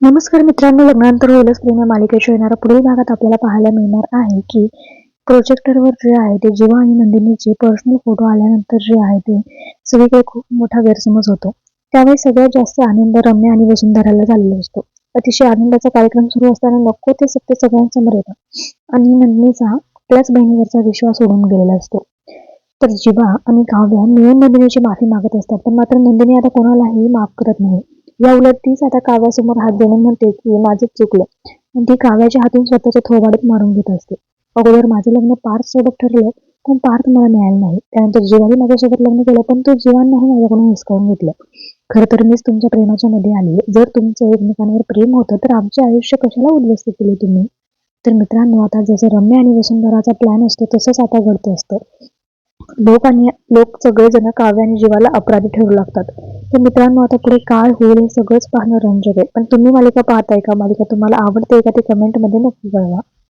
नमस्कार मित्रांनो, लग्नानंतर होईलच प्रेम या मालिकेच्या येणाऱ्या पुढील भागात आपल्याला पाहायला मिळणार आहे की प्रोजेक्टरवर जे आहे ते जीवा आणि नंदिनीचे पर्सनल फोटो आल्यानंतर जे आहे ते सगळीकडे खूप मोठा गैरसमज होतो. त्यावेळी सगळ्यात जास्त आनंद रम्या आणि वसुंधराला झालेला असतो. अतिशय आनंदाचा कार्यक्रम सुरू असताना नको ते सत्य सगळ्यांसमोर येतं आणि नंदिनीचा आपल्याच बहिणीवरचा विश्वास सोडून गेलेला असतो. तर जीवा आणि काव्या मिळून नंदिनीची माफी मागत असतात, पण मात्र नंदिनी आता कोणालाही माफ करत नाही. या उलट तीच आता काव्यासमोर हात देऊन म्हणते की माझंच चुकलं, आणि ती काव्याच्या हातून स्वतःच्या थोबाडीत मारून घेत असते. अगोदर माझं लग्न पार्थ सोबत ठरलं, पण पार्थ मला मिळाला नाही. त्यानंतर जीवाने माझ्यासोबत लग्न केलं, पण तो जीवांनाही माझ्याकडून हिसकावून घेतलं. खरं तर मीच तुमच्या प्रेमाच्या मध्ये आली. जर तुमचं एकमेकांवर प्रेम होतं तर आमचे आयुष्य कशाला उद्ध्वस्त केले तुम्ही? तर मित्रांनो, आता जसं रम्या आणि वसुंधराचा प्लॅन असतो तसंच आता घडतं असतं. लोक सगळेजण काव्य आणि जीवाला अपराधी ठरू लागतात. तर मित्रांनो, आता पुढे काय होईल हे सगळंच पाहणं रंजक आहे. पण तुम्ही मालिका पाहताय का? मालिका तुम्हाला आवडते का? ते कमेंटमध्ये नक्की कळवा.